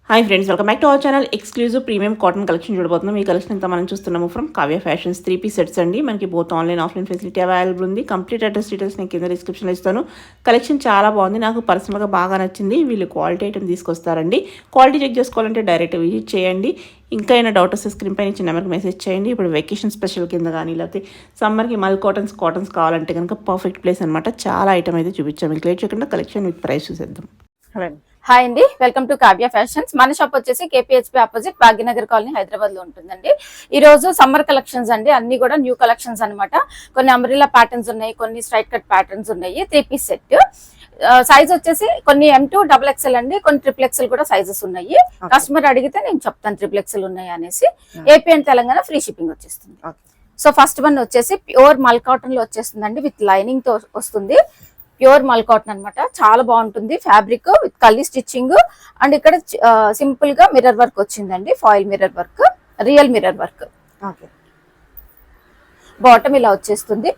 Hi friends, welcome back to our channel. Exclusive premium cotton collection చూడబోతున్నాం. ఈ collection అంతా మనం చూస్తున్నాము from Kavya fashions 3 piece sets అండి. మనకి both online offline facility available ఉంది. కంప్లీట్ అడ్రస్ డీటెయిల్స్ నేను కింద డిస్క్రిప్షన్లో ఇస్తాను. కలెక్షన్ చాలా బాగుంది, నాకు పర్సనల్గా బాగా నచ్చింది. వీళ్ళు క్వాలిటీ ఐటమ్ తీసుకొస్తారండి. క్వాలిటీ చెక్ చేసుకోవాలంటే డైరెక్ట్ విజిట్ చేయండి. ఇంకా అయినా డౌట్ వస్తే స్క్రీన్ పైన ఇచ్చిన నెంబర్కి మెసేజ్ చేయండి. ఇప్పుడు వెకేషన్ స్పెషల్ కింద కానీ లేకపోతే సమ్మర్కి మల్ కాటన్స్ కావాలంటే కనుక పర్ఫెక్ట్ ప్లేస్ అనమాట. చాలా ఐటమ్ అయితే చూపించాము. మీకు లేట్ చేయకుండా కలెక్షన్ విత్ ప్రైస్ చూసేద్దాం. హాయ్ అండి, వెల్కమ్ టు కావ్య ఫ్యాషన్స్. మన షాప్ వచ్చేసి KPHP opposite Bhagyanagar colony Hyderabad లో ఉంటుందండి. ఈ రోజు సమ్మర్ కలెక్షన్స్ అండి, అన్ని కూడా న్యూ కలెక్షన్స్ అన్నమాట. కొన్ని అంబ్రెల్లా ప్యాటర్న్స్ ఉన్నాయి, కొన్ని స్ట్రైట్ కట్ ప్యాటర్న్స్ ఉన్నాయి. 3 పీస్ సెట్ సైజ్ వచ్చేసి కొన్ని M2 XXL అండి, కొన్ని XXL కూడా సైజెస్ ఉన్నాయి. కస్టమర్ అడిగితే నేను చెప్తాను XXL ఉన్నాయి అనేసి. AP and Telangana free shipping వచ్చేస్తుంది. సో ఫస్ట్ వన్ వచ్చేసి ప్యూర్ మల్ కాటన్ లో వచ్చేస్తుందండి, విత్ లైనింగ్ తో వస్తుంది. ప్యూర్ మల్ కాటన్ అనమాట, చాలా బాగుంటుంది. ఫ్యాబ్రిక్ విత్ కల్లీ స్టిచ్చింగ్ అండ్ ఇక్కడ సింపుల్ గా మిర్రర్ వర్క్ వచ్చిందండి. Foil mirror work, real mirror work. Bottom ఇలా వచ్చేస్తుంది.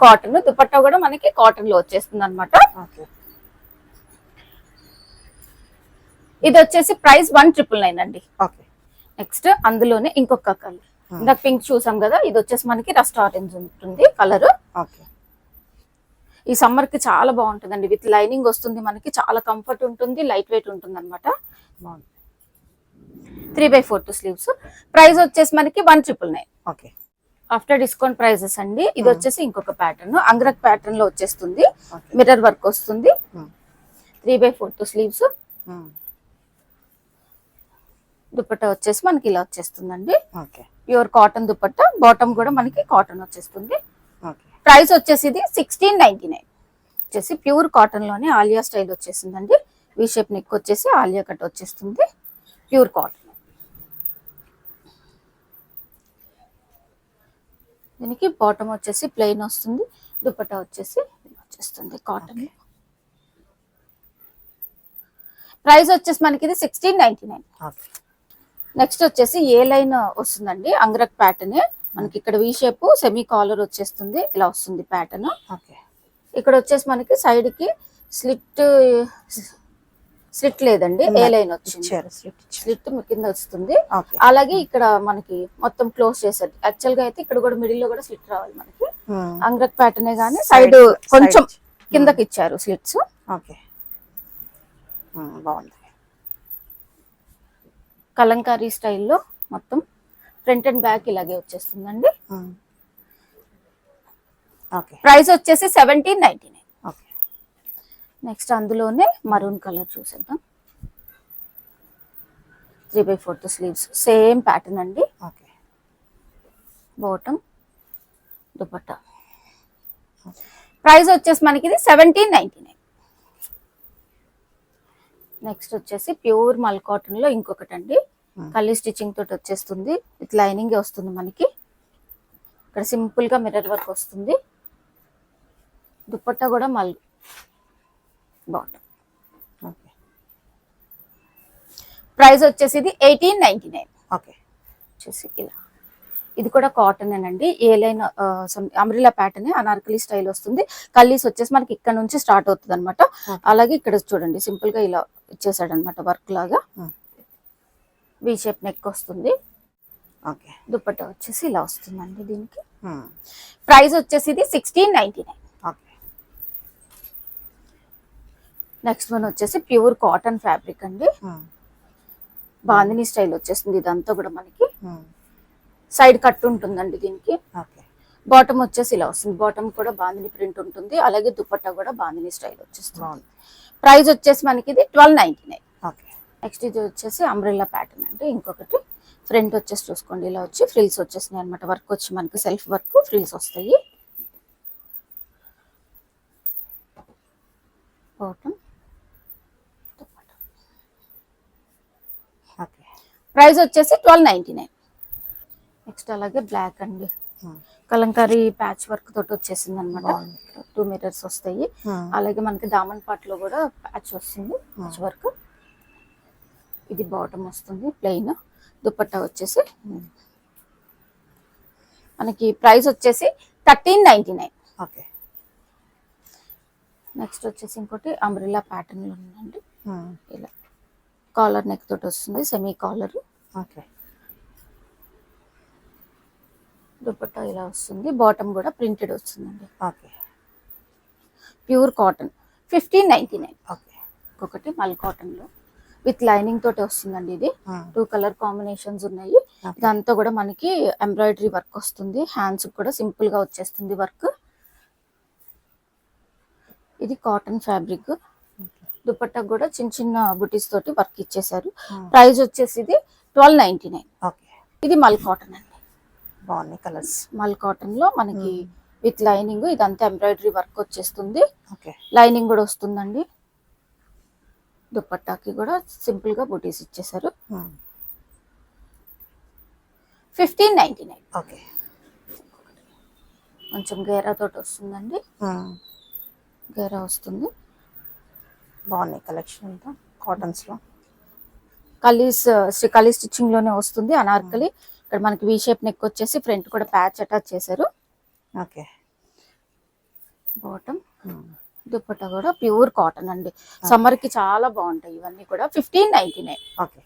కాటన్ దుపట్టా కూడా మనకి కాటన్ లో వచ్చేస్తుంది అనమాట. ఇది వచ్చేసి ప్రైస్ 1999 అండి. నెక్స్ట్ అందులోనే ఇంకొక కలర్, ఇందాక పింక్ చూసాం కదా, ఇది వచ్చేసి మనకి రస్ట్ ఆరెంజ్ ఉంటుంది కలర్. ఈ సమ్మర్ కి చాలా బాగుంటుందండి, విత్ లైనింగ్ వస్తుంది మనకి. చాలా కంఫర్ట్ ఉంటుంది, లైట్ వెయిట్ ఉంటుంది అనమాట. 3/4 స్లీవ్స్. ప్రైస్ వచ్చేసి మనకి 1999. ఆఫ్టర్ డిస్కౌంట్ ప్రైజెస్ అండి. ఇది వచ్చేసి ఇంకొక ప్యాటర్న్, అంగ్రక్ ప్యాటర్న్ లో వచ్చేస్తుంది. మిర్రర్ వర్క్ వస్తుంది. 3/4 స్లీవ్స్. దుపట్టా వచ్చేసి మనకి ఇలా వచ్చేస్తుందండి. ప్యూర్ కాటన్ దుపట్టా, బాటమ్ కూడా మనకి కాటన్ వచ్చేస్తుంది. ప్రైస్ వచ్చేసి ఇది 1699 వచ్చేసి ప్యూర్ కాటన్ లోనే ఆలియా స్టైల్ వచ్చేసిందండి. వి షేప్ నెక్ వచ్చేసి ఆలియా కట్ వచ్చేస్తుంది. Pure cotton. దీనికి బాటమ్ వచ్చేసి ప్లెయిన్ వస్తుంది. దుపట్టా వచ్చేసి వచ్చేస్తుంది కాటన్. ప్రైస్ వచ్చేసి మనకి ఇది 1699. నెక్స్ట్ వచ్చేసి ఏ లైన్ వస్తుందండి, అంగ్రక్ ప్యాటర్న్. మనకి ఇక్కడ వి షేప్ సెమీ కాలర్ వచ్చేస్తుంది, ఇలా వస్తుంది ప్యాటర్న్. ఇక్కడ వచ్చేసి మనకి సైడ్ కి స్లిట్ లేదండి, ఏ లైన్ వచ్చింది. స్లిట్ కింద వస్తుంది. అలాగే ఇక్కడ మనకి మొత్తం క్లోజ్ చేశారు. యాక్చువల్ గా అయితే ఇక్కడ కూడా మిడిల్ లో కూడా స్లిట్ రావాలి మనకి. అంగ్రక్ ప్యాటర్న్ గానీ సైడ్ కొంచెం కిందకి ఇచ్చారు స్లిట్స్. బాగుంది. కలంకారీ స్టైల్లో మొత్తం ఫ్రంట్ అండ్ బ్యాక్ ఇలాగే వచ్చేస్తుందండి. ప్రైస్ వచ్చేసి 1799. నెక్స్ట్ అందులోనే మరూన్ కలర్ చూసేద్దాం. 3/4 స్లీవ్స్, సేమ్ ప్యాటర్న్ అండి. బాటమ్, దుపట్టా. ప్రైస్ వచ్చేసి మనకి ఇది 1799. నెక్స్ట్ వచ్చేసి ప్యూర్ మల్ కాటన్ లో ఇంకొకటి అండి, కల్లీ స్టిచ్చింగ్ తోటి వచ్చేస్తుంది. విత్ లైనింగ్ వస్తుంది మనకి. ఇక్కడ సింపుల్ గా మిర్రర్ వర్క్ వస్తుంది. దుపట్టా కూడా మల్ బాటమ్. ప్రైస్ వచ్చేసి ఇది 1899. వచ్చేసి ఇలా. ఇది కూడా కాటన్ అండి, A line umbrella pattern, Anarkali style వస్తుంది. కల్లీస్ వచ్చేసి మనకి ఇక్కడ నుంచి స్టార్ట్ అవుతుంది అనమాట. అలాగే ఇక్కడ చూడండి సింపుల్ గా ఇలా ఇచ్చేసాడు అనమాట వర్క్ లాగా. వి షేప్ నెక్ వస్తుంది. దుపట్టా వచ్చేసి ఇలా వస్తుందండి. దీనికి ప్రైస్ వచ్చేసి ఇది 1699. నెక్స్ట్ వన్ వచ్చేసి ప్యూర్ కాటన్ ఫ్యాబ్రిక్ అండి, బాందిని స్టైల్ వచ్చేస్తుంది. ఇదంతా కూడా మనకి సైడ్ కట్ ఉంటుందండి దీనికి. బాటమ్ వచ్చేసి ఇలా వస్తుంది. బాటమ్ కూడా బాందిని ప్రింట్ ఉంటుంది. అలాగే దుపట్టా కూడా బాందిని స్టైల్ వచ్చేస్తుంది. ప్రైస్ వచ్చేసి మనకి ఇది 1299. నెక్స్ట్ ఇది వచ్చేసి అంబ్రెల్లా ప్యాటర్న్ అంటే ఇంకొకటి. ఫ్రంట్ వచ్చేసి చూసుకోండి ఇలా వచ్చి ఫ్రిల్స్ వచ్చేసినాయి అనమాట. వర్క్ వచ్చి మనకి సెల్ఫ్ వర్క్, ఫ్రిల్స్ వస్తాయి. బాటమ్, ప్రైస్ వచ్చేసి 1299. నెక్స్ట్ అలాగే బ్లాక్ అండి, కలంకారీ ప్యాచ్ వర్క్ తోటి వచ్చేసింది అనమాట. 2 మిర్రర్స్ వస్తాయి. అలాగే మనకి దామన్ పార్ట్ లో కూడా ప్యాచ్ వస్తుంది, ప్యాచ్ వర్క్. ఇది బాటమ్ వస్తుంది ప్లెయిన్. దుపట్టా వచ్చేసి మనకి ప్రైస్ వచ్చేసి 1399. నెక్స్ట్ వచ్చేసి ఇంకోటి అంబ్రెల్లా ప్యాటర్న్ లో ఉందండి ఇలా. కాలర్ నెక్ తోటి వస్తుంది, సెమీ కాలర్. ఓకే. దుపట్టా ఇలా వస్తుంది, బాటమ్ కూడా ప్రింటెడ్ వస్తుందండి. ఓకే. Pure cotton 1599. ఓకే. ఒకటి మల్ కాటన్ లో విత్ లైనింగ్ తోటి వస్తుందండి. ఇది 2 కలర్ కాంబినేషన్స్ ఉన్నాయి. ఇదంతా కూడా మనకి ఎంబ్రాయిడరీ వర్క్ వస్తుంది, హ్యాండ్స్ కూడా సింపుల్ గా వచ్చేస్తుంది వర్క్. ఇది కాటన్ ఫ్యాబ్రిక్. దుపట్టా కూడా చిన్న చిన్న బుటీస్ తోటి వర్క్ ఇచ్చేసారు. ప్రైస్ వచ్చేసి ఇది 1299. ఓకే. ఇది మల్ కాటన్ అండి. బాగున్నాయి కలర్స్. మల్ కాటన్ లో మనకి విత్ లైనింగ్, ఇదంతా ఎంబ్రాయిడరీ వర్క్ వచ్చేస్తుంది. ఓకే. లైనింగ్ కూడా వస్తుందండి. దుపట్టాకి కూడా సింపుల్ గా బుటీస్ ఇచ్చేసారు. 1599. ఓకే. కొంచెం గేరా తోటి వస్తుందండి, గేరా వస్తుంది. బాగున్నాయి కలెక్షన్ అంతా కాటన్స్ లో. కలీ స్టిచ్చింగ్ లోనే వస్తుంది. అనార్కలి ఇక్కడ మనకి వి షేప్ నెక్ వచ్చేసి ఫ్రంట్ కూడా ప్యాచ్ అటాచ్ చేశారు. ఓకే. బాటమ్, దుపట్టా కూడా ప్యూర్ కాటన్ అండి. సమ్మర్ కి చాలా బాగుంటాయి ఇవన్నీ కూడా. 1599. ఓకే.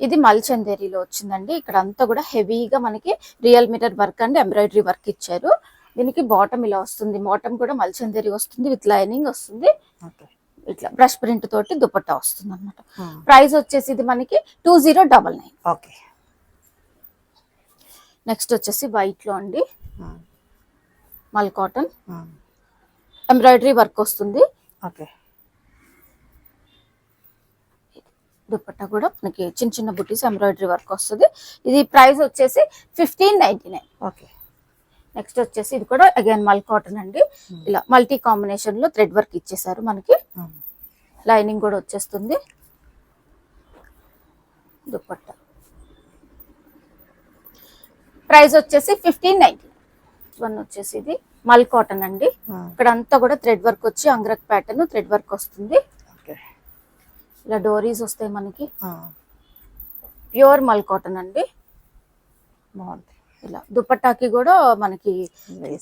ఇది మల్చందేరిలో వచ్చిందండి. ఇక్కడ అంతా కూడా హెవీగా మనకి real mirror work and embroidery work ఇచ్చారు. దీనికి బాటమ్ ఇలా వస్తుంది, బాటమ్ కూడా మల్చందేరి వస్తుంది, విత్ లైనింగ్ వస్తుంది. ఇట్లా బ్రష్ ప్రింట్ తోటి దుపట్టా వస్తుంది అనమాట. ప్రైస్ వచ్చేసి ఇది మనకి 2099. ఓకే. నెక్స్ట్ వచ్చేసి వైట్ లో అండి, మల్ కాటన్ ఎంబ్రాయిడరీ వర్క్ వస్తుంది. ఓకే. దుపట్టా కూడా మనకి చిన్న చిన్న బుటీస్ ఎంబ్రాయిడరీ వర్క్ వస్తుంది. ఇది ప్రైస్ వచ్చేసి 1599. ఓకే. నెక్స్ట్ వచ్చేసి ఇది కూడా అగైన్ మల్ కాటన్ అండి. ఇలా మల్టీ కాంబినేషన్ లో థ్రెడ్ వర్క్ ఇచ్చేసారు. మనకి లైనింగ్ కూడా వచ్చేస్తుంది. దుపట్టా ప్రైస్ వచ్చేసి 1599. వన్ వచ్చేసి ఇది మల్ కాటన్ అండి. ఇక్కడ అంతా కూడా థ్రెడ్ వర్క్ వచ్చి అంగ్రక్ ప్యాటర్న్ థ్రెడ్ వర్క్ వస్తుంది. ఇలా డోరీస్ వస్తాయి మనకి. ప్యూర్ మల్ కాటన్ అండి. బాగుంది. ఇలా దుపట్టాకి కూడా మనకి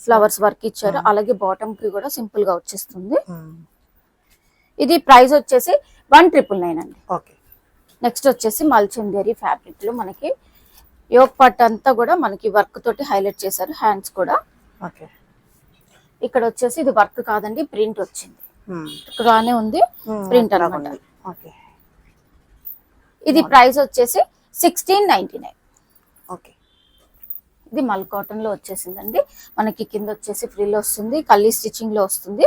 ఫ్లవర్స్ వర్క్ ఇచ్చారు. అలాగే బాటమ్ కి కూడా సింపుల్ గా వచ్చేస్తుంది. ఇది ప్రైస్ వచ్చేసి 1999 అండి. ఓకే. నెక్స్ట్ వచ్చేసి మల్చందేరి ఫ్యాబ్రిక్ లో మనకి యోక్ పార్ట్ అంతా కూడా మనకి వర్క్ తోటి హైలైట్ చేశారు. హ్యాండ్స్ కూడా. ఓకే. ఇక్కడ వచ్చేసి ఇది వర్క్ కాదండి, ప్రింట్ వచ్చింది. ఇక్కడనే ఉంది ప్రింట్ అన్నమాట. ఓకే. ఇది ప్రైస్ వచ్చేసి 1699. ఓకే. ఇది మల్ కాటన్ లో వచ్చేసిందండి. మనకి కింద వచ్చేసి ఫ్రిల్ వస్తుంది, కల్లీ స్టిచ్చింగ్ లో వస్తుంది.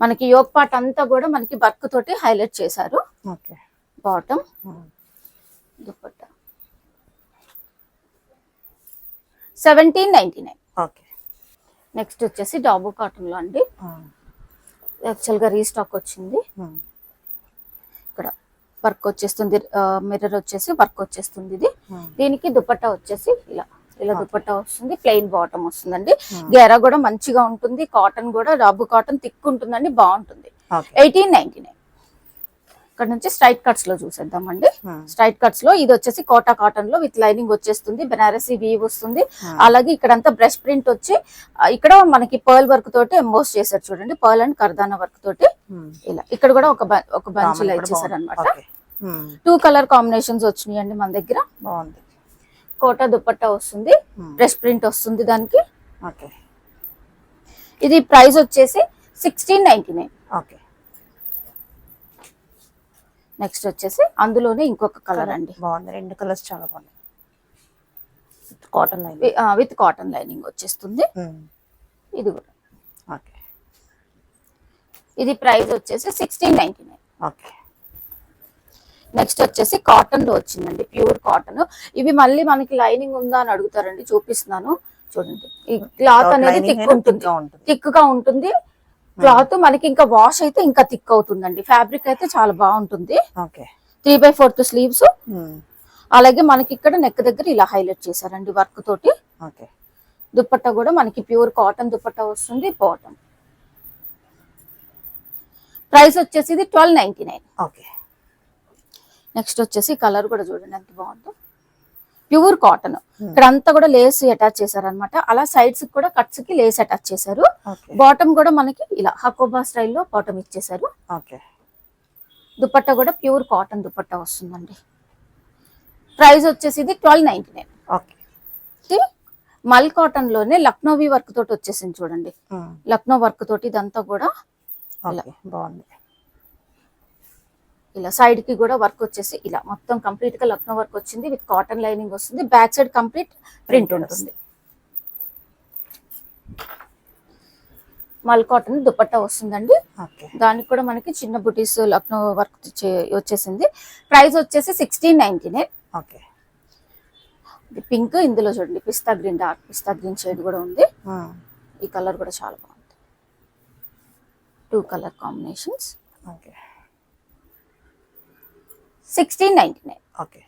మనకి యోక్ పార్ట్ అంతా కూడా మనకి వర్క్ తోటి హైలైట్ చేశారు. Okay. Bottom, dupatta 1799. Okay. Next వచ్చేసి డాబు కాటన్ లో అండి. యాక్చువల్ గా రీస్టాక్ వచ్చింది. ఇక్కడ వర్క్ వచ్చేస్తుంది, మిర్రర్ వచ్చేసి వర్క్ వచ్చేస్తుంది. ఇది దీనికి దుపట్టా వచ్చేసి ఇలా దుపట్టా వస్తుంది. ప్లెయిన్ బాటమ్ వస్తుందండి. గేరా కూడా మంచిగా ఉంటుంది. కాటన్ కూడా డాబు కాటన్ థిక్ ఉంటుందండి, బాగుంటుంది. 1899. ఇక్కడ నుంచి స్ట్రైట్ కట్స్ లో చూసేద్దామండి. స్ట్రైట్ కట్స్ లో ఇది వచ్చేసి కోటా కాటన్ లో విత్ లైనింగ్ వచ్చేస్తుంది. బెనారసీ వీవ్ వస్తుంది. అలాగే ఇక్కడంతా బ్రష్ ప్రింట్ వచ్చి ఇక్కడ మనకి పర్ల్ వర్క్ తోటి ఎంబోస్ చేశారు చూడండి. పర్ల్ అండ్ కర్దానా వర్క్ తోటి ఇలా. ఇక్కడ కూడా ఒక బంచ్ ఇలా ఇచ్చేసారు అనమాట. 2 కలర్ కాంబినేషన్స్ వచ్చినాయండి మన దగ్గర. బాగుంది. కోటా దుపట్టా వస్తుంది, బ్రష్ ప్రింట్ వస్తుంది దానికి. ఓకే. ఇది ప్రైస్ వచ్చేసి 1699. ఓకే. నెక్స్ట్ వచ్చేసి అందులోనే ఇంకొక కలర్ అండి. బాగుంది. 2 కలర్స్ చాలా బాగున్నాయి. కాటన్ విత్ కాటన్ లైనింగ్ వచ్చేస్తుంది. ఇది కూడా. ఓకే. ఇది ప్రైస్ వచ్చేసి 1699. ఓకే. నెక్స్ట్ వచ్చేసి కాటన్ లో వచ్చిందండి, ప్యూర్ కాటన్. ఇవి మళ్ళీ మనకి లైనింగ్ ఉందా అని అడుగుతారండి, చూపిస్తున్నాను చూడండి. ఈ క్లాత్ అనేది థిక్ గా ఉంటుంది. క్లాత్ మనకి ఇంకా వాష్ అయితే ఇంకా థిక్ అవుతుందండి. ఫ్యాబ్రిక్ అయితే చాలా బాగుంటుంది. 3/4 స్లీవ్స్. అలాగే మనకి ఇక్కడ నెక్ దగ్గర ఇలా హైలైట్ చేశారండి వర్క్ తోటి. దుపట్టా కూడా మనకి ప్యూర్ కాటన్ దుపట్టా వస్తుంది. బాటమ్ ప్రైస్ వచ్చేసి ఇది 1299. ఓకే. నెక్స్ట్ వచ్చేసి కలర్ కూడా చూడండి ఎంత బాగుందో. Pure cotton. ఇక్కడ అంతా కూడా లేస్ అటాచ్ చేశారు అనమాట. అలా సైడ్స్ కూడా కట్స్ కి లేస్ అటాచ్ చేశారు. బాటమ్ కూడా మనకి ఇలా హకోబా స్టైల్లో బాటమ్ ఇచ్చేసారు. దుపట్టా కూడా ప్యూర్ కాటన్ దుపట్టా వస్తుందండి. ప్రైస్ వచ్చేసి ఇది 1299. ఓకే. మల్ కాటన్ లోనే లక్నోవి వర్క్ తోటి వచ్చేసింది చూడండి. లక్నో వర్క్ తోటి ఇదంతా కూడా ఓకే, బాగుంది. ఇలా సైడ్ కి కూడా వర్క్ వచ్చేసి ఇలా మొత్తం కంప్లీట్ గా లక్నో వర్క్ వచ్చింది విత్ కాటన్ లైనింగ్ వస్తుంది. బ్యాక్ సైడ్ కంప్లీట్ ప్రింట్ ఉంటుంది. మల్ కాటన్ దుపట్టా వస్తుందండి. ఓకే. దానికి కూడా మనకి చిన్న బుటీస్ లక్నో వర్క్ వచ్చేసింది. ప్రైస్ వచ్చేసి 1699. ఓకే. పింక్, ఇందులో చూడండి పిస్తా గ్రీన్, డార్క్ పిస్తా గ్రీన్ షేడ్ కూడా ఉంది. ఈ కలర్ కూడా చాలా బాగుంది. 2 colour combinations. Okay. 1699. Okay.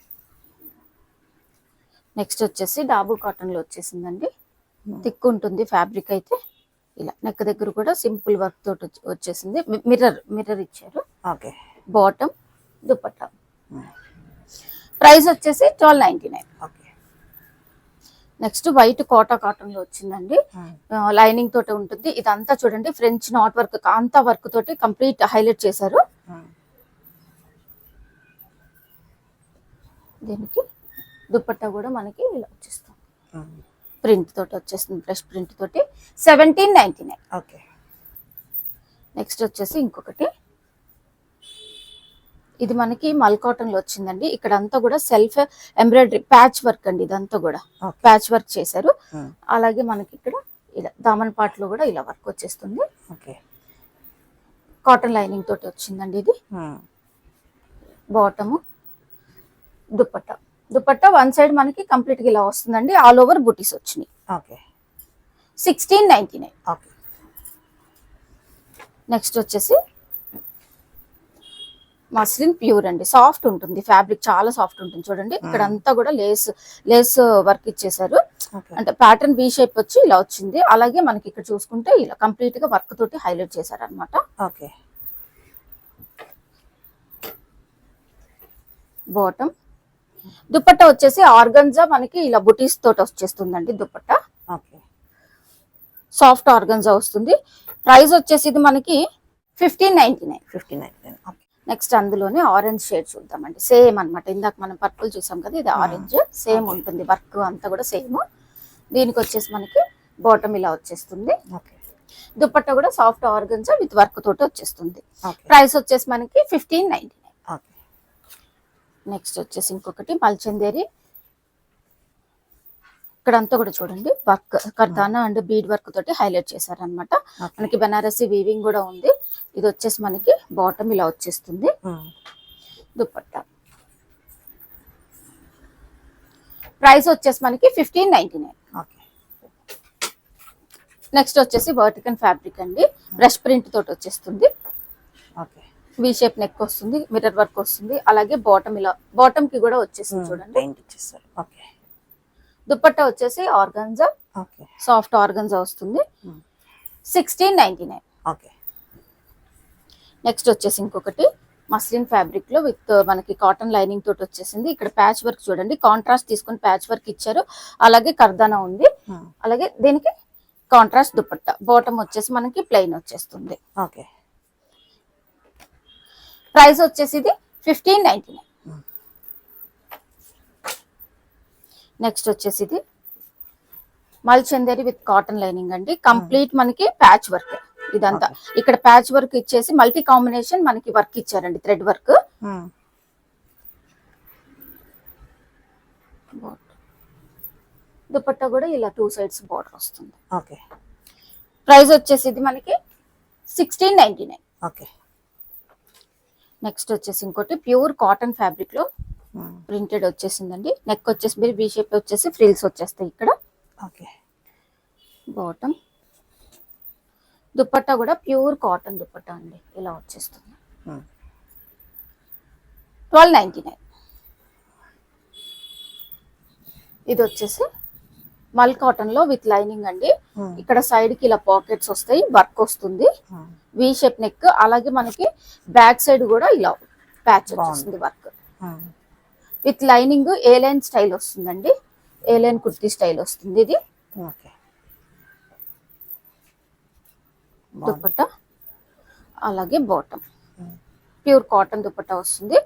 Next వచ్చేసి డాబు కాటన్ లో వచ్చేసిందండి. థిక్ ఉంటుంది ఫ్యాబ్రిక్ అయితే. ఇలా నెక్ దగ్గర కూడా సింపుల్ వర్క్ తోటి వచ్చేసింది. మిర్రర్ ఇచ్చారు. ఓకే. బాటమ్, దుపట్టా. ప్రైస్ వచ్చేసి 1299. Okay. Next white Kota cotton లో వచ్చిందండి. లైనింగ్ తోటి ఉంటుంది. ఇదంతా చూడండి French knot work, kantha work తోటి కంప్లీట్ హైలైట్ చేశారు. దీనికి దుపట్టా కూడా మనకి ఇలా వచ్చేస్తుంది. ప్రింట్ తోటి వచ్చేస్తుంది, బ్రష్ ప్రింట్ తోటి. 1799. ఓకే. నెక్స్ట్ వచ్చేసి ఇంకొకటి, ఇది మనకి మల్ కాటన్ లో వచ్చిందండి. ఇక్కడ అంతా కూడా సెల్ఫ్ ఎంబ్రాయిడరీ ప్యాచ్ వర్క్ అండి. ఇదంతా కూడా ప్యాచ్ వర్క్ చేశారు. అలాగే మనకి ఇక్కడ ఇలా దామన్ పార్ట్ లో కూడా ఇలా వర్క్ వచ్చేస్తుంది. ఓకే. కాటన్ లైనింగ్ తోటి వచ్చిందండి ఇది. బాటము, దుపట్టా వన్ సైడ్ మనకి కంప్లీట్ గా ఇలా వస్తుందండి. ఆల్ ఓవర్ బుటీస్ వచ్చినాయి. ఓకే. 1699. ఓకే. నెక్స్ట్ వచ్చేసి మస్లిన్ ప్యూర్ అండి. సాఫ్ట్ ఉంటుంది ఫ్యాబ్రిక్, చాలా సాఫ్ట్ ఉంటుంది. చూడండి ఇక్కడ అంతా కూడా లేస్ వర్క్ ఇచ్చేసారు. అంటే ప్యాటర్న్ బి షేప్ వచ్చి ఇలా వచ్చింది. అలాగే మనకి ఇక్కడ చూసుకుంటే ఇలా కంప్లీట్ గా వర్క్ తోటి హైలైట్ చేశారు అనమాట. ఓకే. బాటమ్, దుపట్టా వచ్చేసి ఆర్గన్జా మనకి ఇలా బుటీస్ తోటి వచ్చేస్తుందండి. దుపట్టా ఓకే. సాఫ్ట్ ఆర్గన్జా వస్తుంది. ప్రైస్ వచ్చేసి ఇది మనకి 1599. 1599. ఓకే. నెక్స్ట్ అందులోనే ఆరెంజ్ షేడ్ చూద్దామండి. సేమ్ అన్నమాట. ఇందాక మనం పర్పుల్ చూసాం కదా, ఇది ఆరెంజ్ సేమ్ ఉంటుంది. వర్క్ అంతా కూడా సేమ్. దీనికి వచ్చేసి మనకి బాటమ్ ఇలా వచ్చేస్తుంది. ఓకే. దుపట్టా కూడా సాఫ్ట్ ఆర్గన్జా విత్ వర్క్ తోటి వచ్చేస్తుంది. ఓకే. ప్రైస్ వచ్చేసి మనకి 1599. ఓకే. నెక్స్ట్ వచ్చేసి ఇంకొకటి మల్చందేరి. ఇక్కడ అంతా కూడా చూడండి వర్క్ కర్దానా అండ్ బీడ్ వర్క్ తోటి హైలైట్ చేశారనమాట. మనకి బనారసి వీవింగ్ కూడా ఉంది. ఇది వచ్చేసి మనకి బాటమ్ ఇలా వచ్చేస్తుంది. దుపట్టా ప్రైస్ వచ్చేసి మనకి 1599. ఓకే. నెక్స్ట్ వచ్చేసి వర్టికల్ ఫ్యాబ్రిక్ అండి. బ్రష్ ప్రింట్ తోటి వచ్చేస్తుంది. ఓకే. వి షేప్ నెక్ వస్తుంది, మిర్రర్ వర్క్ వస్తుంది. అలాగే బాటమ్ ఇలా బాటమ్ కి కూడా వచ్చేసింది చూడండి. పెయింట్ ఇచ్చేస్తారు. ఓకే. దుపట్టా వచ్చేసి ఆర్గన్జా, ఓకే. సాఫ్ట్ ఆర్గన్జా వస్తుంది. 1699. ఓకే. నెక్స్ట్ వచ్చేసి ఇంకొకటి మస్లిన్ ఫ్యాబ్రిక్ లో విత్ మనకి కాటన్ లైనింగ్ తోటి వచ్చేసింది. ఇక్కడ ప్యాచ్ వర్క్ చూడండి, కాంట్రాస్ట్ తీసుకొని ప్యాచ్ వర్క్ ఇచ్చారు. అలాగే కర్దానా ఉంది. అలాగే దీనికి కాంట్రాస్ట్ దుపట్టా. బాటమ్ వచ్చేసి మనకి ప్లెయిన్ వచ్చేస్తుంది. ఓకే. ప్రైస్ వచ్చేసి ఇది 1599. నెక్స్ట్ వచ్చేసి ఇది మల్చందేరి విత్ కాటన్ లైనింగ్ అండి. కంప్లీట్ మనకి ప్యాచ్ వర్క్ ఇదంతా. ఇక్కడ ప్యాచ్ వర్క్ ఇచ్చేసి మల్టీ కాంబినేషన్ మనకి వర్క్ ఇచ్చారండి, థ్రెడ్ వర్క్. దుపట్టా కూడా ఇలా 2 సైడ్స్ బోర్డర్ వస్తుంది. ఓకే. ప్రైస్ వచ్చేసి ఇది మనకి 1699. ఓకే. నెక్స్ట్ వచ్చేసి ఇంకోటి ప్యూర్ కాటన్ ఫ్యాబ్రిక్ లో ప్రింటెడ్ వచ్చేసిందండి. నెక్ వచ్చేసి మీరు వి షేప్ వచ్చేసి ఫ్రిల్స్ వచ్చేస్తాయి ఇక్కడ. ఓకే. బాటమ్, దుపట్టా కూడా ప్యూర్ కాటన్ దుపట్టా అండి. ఇలా వచ్చేస్తుంది. 1299. ఇది వచ్చేసి మల్ కాటన్ లో విత్ లైనింగ్ అండి. ఇక్కడ సైడ్ కి ఇలా పాకెట్స్ వస్తాయి, వర్క్ వస్తుంది, వి షేప్ నెక్. అలాగే మనకి బ్యాక్ సైడ్ కూడా ఇలా ప్యాచ్ వచ్చేస్తుంది work with lining. A line style వస్తుందండి, ఏ లైన్ కుర్తీ స్టైల్ వస్తుంది ఇది. దుపట్టా అలాగే బాటమ్ ప్యూర్ కాటన్ దుపట్టా వస్తుంది.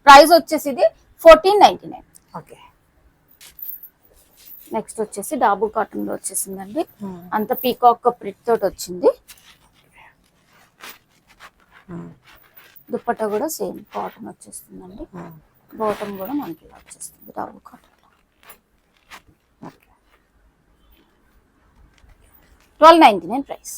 ప్రైస్ వచ్చేసి ఇది 1499. ఓకే. నెక్స్ట్ వచ్చేసి డాబు కాటన్ లో వచ్చేసిందండి. అంత పీకాక్ ప్రింట్ తోటి వచ్చింది. దుపట్టా కూడా సేమ్ కాటన్ వచ్చేస్తుందండి. బాటమ్ కూడా మనకి ఇలా వచ్చేస్తుంది డాబు కాటన్ లో. 1299 ప్రైస్.